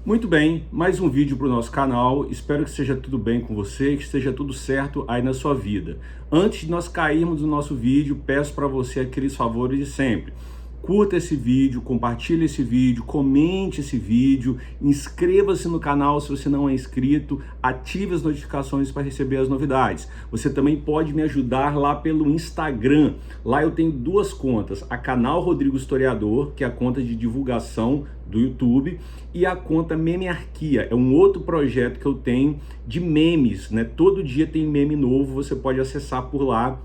Muito bem, mais um vídeo para o nosso canal. Espero que seja tudo bem com você, que esteja tudo certo aí na sua vida. Antes de nós cairmos no nosso vídeo, peço para você aqueles favores de sempre. Curta esse vídeo, compartilhe esse vídeo, comente esse vídeo, inscreva-se no canal se você não é inscrito, ative as notificações para receber as novidades. Você também pode me ajudar lá pelo Instagram. Lá eu tenho duas contas, a Canal Rodrigo Historiador, que é a conta de divulgação do YouTube, e a conta Memearquia, é um outro projeto que eu tenho de memes, né? Todo dia tem meme novo, você pode acessar por lá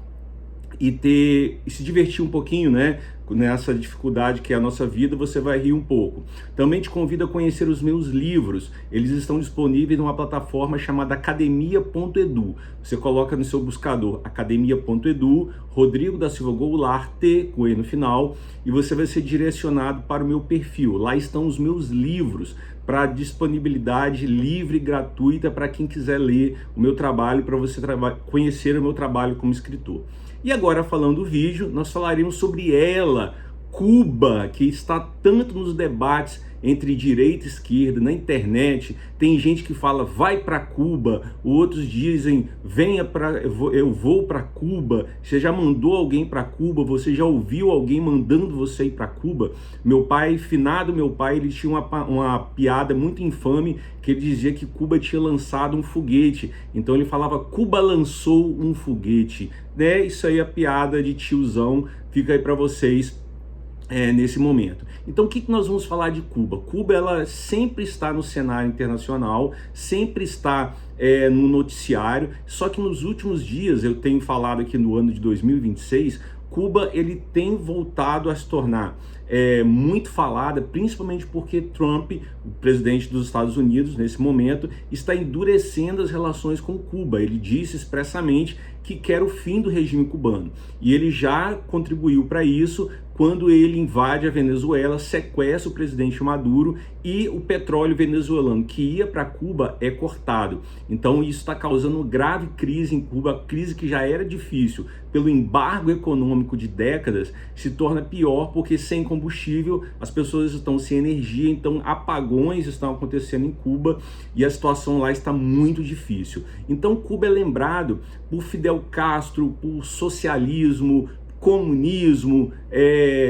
e se divertir um pouquinho, né? Nessa dificuldade que é a nossa vida, você vai rir um pouco. Também te convido a conhecer os meus livros. Eles estão disponíveis numa plataforma chamada academia.edu. Você coloca no seu buscador academia.edu, Rodrigo da Silva Goulart, T com E no final, e você vai ser direcionado para o meu perfil. Lá estão os meus livros para disponibilidade livre e gratuita para quem quiser ler o meu trabalho, para você conhecer o meu trabalho como escritor. E agora, falando do vídeo, nós falaremos sobre ela, Cuba, que está tanto nos debates entre direita e esquerda, na internet. Tem gente que fala, vai para Cuba, outros dizem, eu vou para Cuba. Você já mandou alguém para Cuba? Você já ouviu alguém mandando você ir para Cuba? Finado meu pai, ele tinha uma piada muito infame, que ele dizia que Cuba tinha lançado um foguete. Então ele falava, Cuba lançou um foguete. Isso aí é piada de tiozão, fica aí para vocês nesse momento. Então o que nós vamos falar de Cuba? Cuba, ela sempre está no cenário internacional, sempre está no noticiário, só que nos últimos dias, eu tenho falado aqui no ano de 2026, Cuba ele tem voltado a se tornar muito falada, principalmente porque Trump, o presidente dos Estados Unidos, nesse momento, está endurecendo as relações com Cuba. Ele disse expressamente que quer o fim do regime cubano. E ele já contribuiu para isso quando ele invade a Venezuela, sequestra o presidente Maduro e o petróleo venezuelano que ia para Cuba é cortado. Então isso está causando uma grave crise em Cuba, crise que já era difícil pelo embargo econômico de décadas, se torna pior porque sem combustível as pessoas estão sem energia, então apagões estão acontecendo em Cuba e a situação lá está muito difícil. Então Cuba é lembrado por Fidel Castro, por socialismo, comunismo,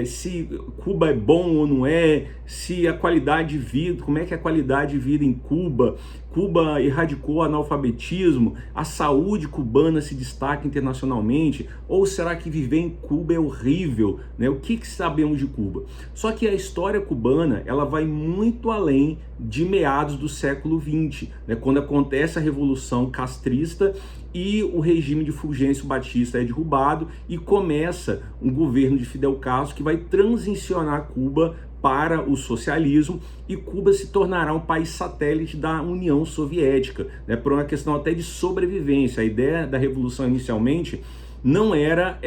se Cuba é bom ou não é, se a qualidade de vida, como é que é a qualidade de vida em Cuba. Cuba erradicou o analfabetismo, a saúde cubana se destaca internacionalmente, ou será que viver em Cuba é horrível, né? O que sabemos de Cuba? Só que a história cubana, ela vai muito além de meados do século XX, né? Quando acontece a Revolução Castrista e o regime de Fulgêncio Batista é derrubado e começa um governo de Fidel Castro que vai transicionar Cuba para o socialismo, e Cuba se tornará um país satélite da União Soviética, né, por uma questão até de sobrevivência. A ideia da revolução inicialmente não era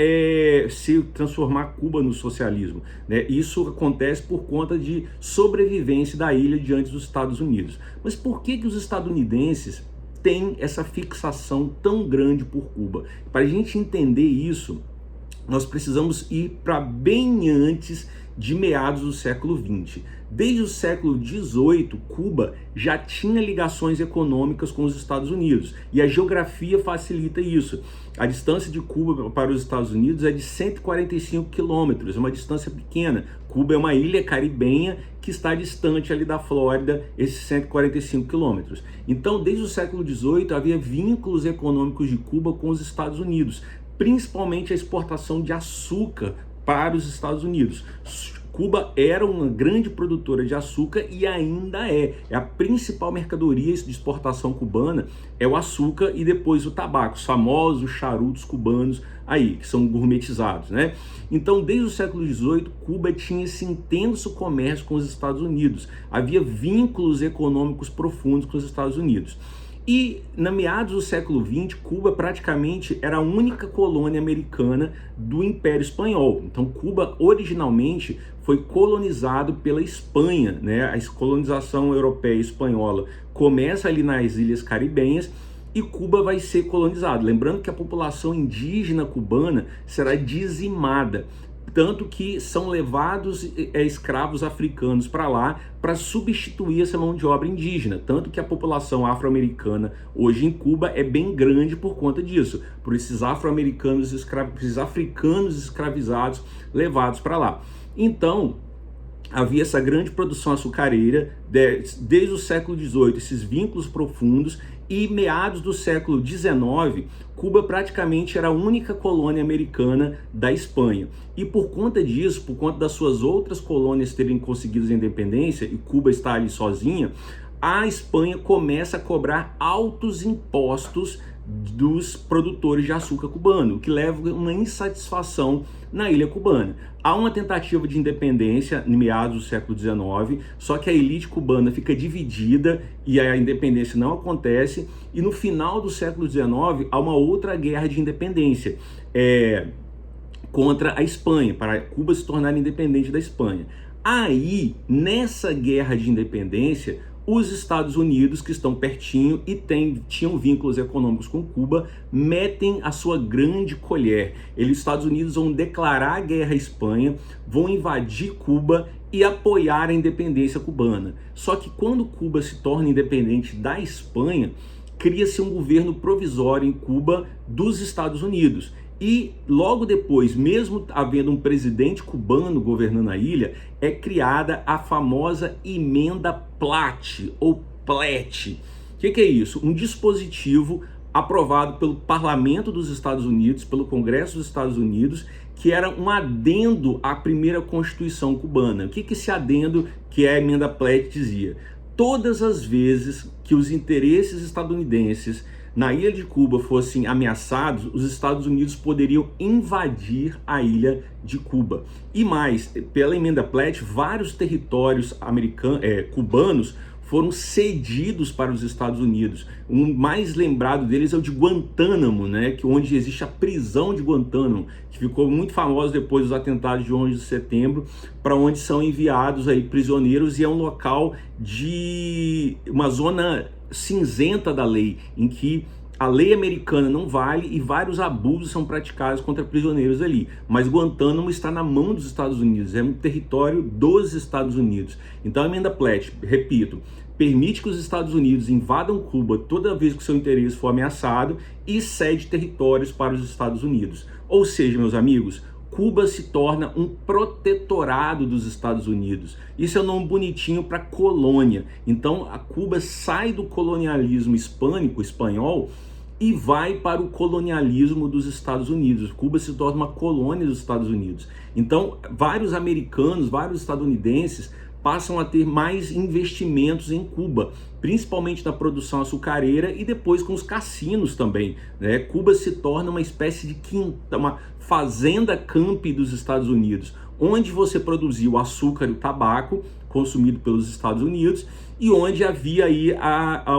se transformar Cuba no socialismo, né? Isso acontece por conta de sobrevivência da ilha diante dos Estados Unidos. Mas por que os estadunidenses têm essa fixação tão grande por Cuba? Para a gente entender isso, nós precisamos ir para bem antes de meados do século XX. Desde o século XVIII, Cuba já tinha ligações econômicas com os Estados Unidos, e a geografia facilita isso. A distância de Cuba para os Estados Unidos é de 145 quilômetros, é uma distância pequena. Cuba é uma ilha caribenha que está distante ali da Flórida, esses 145 quilômetros. Então, desde o século XVIII, havia vínculos econômicos de Cuba com os Estados Unidos, principalmente a exportação de açúcar para os Estados Unidos. Cuba era uma grande produtora de açúcar e ainda é. A principal mercadoria de exportação cubana é o açúcar e depois o tabaco, os famosos charutos cubanos aí, que são gourmetizados, né? Então, desde o século XVIII, Cuba tinha esse intenso comércio com os Estados Unidos. Havia vínculos econômicos profundos com os Estados Unidos. E, na meados do século XX, Cuba praticamente era a única colônia americana do Império Espanhol. Então, Cuba originalmente foi colonizado pela Espanha, né? A colonização europeia e espanhola começa ali nas ilhas caribenhas e Cuba vai ser colonizado. Lembrando que a população indígena cubana será dizimada. tanto que são levados escravos africanos para lá para substituir essa mão de obra indígena, tanto que a população afro-americana hoje em Cuba é bem grande por conta disso, por esses afro-americanos, esses africanos escravizados levados para lá. Então, havia essa grande produção açucareira desde o século XVIII, esses vínculos profundos, e meados do século XIX, Cuba praticamente era a única colônia americana da Espanha. E por conta disso, por conta das suas outras colônias terem conseguido a independência, e Cuba está ali sozinha, a Espanha começa a cobrar altos impostos dos produtores de açúcar cubano, o que leva a uma insatisfação na ilha cubana. Há uma tentativa de independência em meados do século XIX, só que a elite cubana fica dividida e a independência não acontece, e no final do século XIX há uma outra guerra de independência contra a Espanha, para Cuba se tornar independente da Espanha. Aí, nessa guerra de independência, os Estados Unidos, que estão pertinho e tinham vínculos econômicos com Cuba, metem a sua grande colher. Os Estados Unidos vão declarar a guerra à Espanha, vão invadir Cuba e apoiar a independência cubana. Só que quando Cuba se torna independente da Espanha, cria-se um governo provisório em Cuba dos Estados Unidos. E logo depois, mesmo havendo um presidente cubano governando a ilha, é criada a famosa Emenda Platt, ou Platt. O que é isso? Um dispositivo aprovado pelo Parlamento dos Estados Unidos, pelo Congresso dos Estados Unidos, que era um adendo à primeira Constituição cubana. O que esse adendo, que é a Emenda Platt, dizia? Todas as vezes que os interesses estadunidenses na ilha de Cuba fossem ameaçados, os Estados Unidos poderiam invadir a ilha de Cuba. E mais, pela Emenda Platt, vários territórios cubanos foram cedidos para os Estados Unidos. O mais lembrado deles é o de Guantánamo, né, onde existe a prisão de Guantánamo, que ficou muito famosa depois dos atentados de 11 de setembro, para onde são enviados aí prisioneiros, e é um local de uma zona cinzenta da lei, em que a lei americana não vale e vários abusos são praticados contra prisioneiros ali. Mas Guantánamo está na mão dos Estados Unidos, é um território dos Estados Unidos. Então a Emenda Platt, repito, permite que os Estados Unidos invadam Cuba toda vez que o seu interesse for ameaçado e cede territórios para os Estados Unidos. Ou seja, meus amigos, Cuba se torna um protetorado dos Estados Unidos. Isso é um nome bonitinho para colônia. Então, a Cuba sai do colonialismo hispânico, espanhol, e vai para o colonialismo dos Estados Unidos. Cuba se torna uma colônia dos Estados Unidos. Então, vários americanos, vários estadunidenses passam a ter mais investimentos em Cuba, principalmente na produção açucareira e depois com os cassinos também, né? Cuba se torna uma espécie de uma fazenda camp dos Estados Unidos, onde você produzia o açúcar e o tabaco consumido pelos Estados Unidos e onde havia aí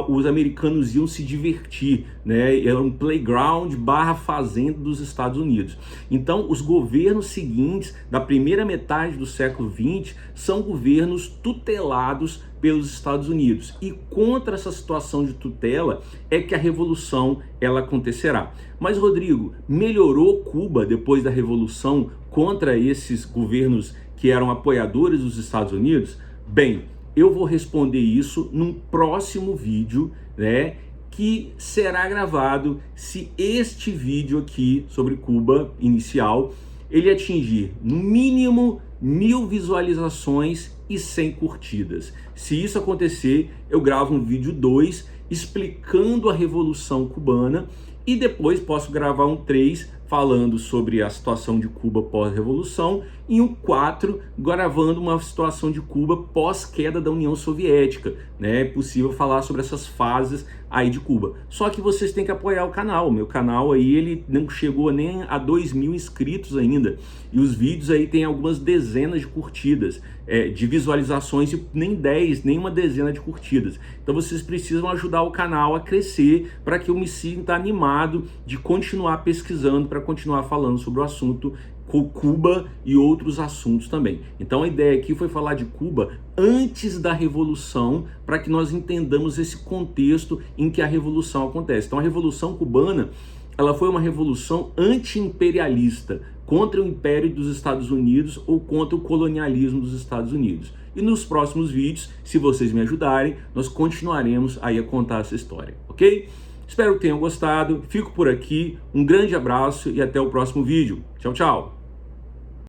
os americanos iam se divertir, né? Era um playground / fazenda dos Estados Unidos. Então, os governos seguintes da primeira metade do século XX são governos tutelados pelos Estados Unidos, e contra essa situação de tutela é que a revolução ela acontecerá. Mas, Rodrigo, melhorou Cuba depois da revolução contra esses governos que eram apoiadores dos Estados Unidos? Bem, eu vou responder isso num próximo vídeo, né, que será gravado se este vídeo aqui sobre Cuba inicial ele atingir no mínimo 1000 visualizações e 100 curtidas. Se isso acontecer, eu gravo um vídeo 2 explicando a Revolução Cubana e depois posso gravar um 3 falando sobre a situação de Cuba pós-revolução e um 4 gravando uma situação de Cuba pós-queda da União Soviética, né? É possível falar sobre essas fases aí de Cuba. Só que vocês têm que apoiar o canal. Meu canal aí, ele não chegou nem a 2.000 inscritos ainda. E os vídeos aí tem algumas dezenas de curtidas, de visualizações e nem uma dezena de curtidas. Então vocês precisam ajudar o canal a crescer para que eu me sinta animado de continuar pesquisando, para continuar falando sobre o assunto Cuba e outros assuntos também. Então a ideia aqui foi falar de Cuba antes da Revolução, para que nós entendamos esse contexto em que a Revolução acontece. Então a Revolução Cubana ela foi uma revolução anti-imperialista, contra o Império dos Estados Unidos ou contra o colonialismo dos Estados Unidos. E nos próximos vídeos, se vocês me ajudarem, nós continuaremos aí a contar essa história, ok? Espero que tenham gostado, fico por aqui, um grande abraço e até o próximo vídeo. Tchau, tchau!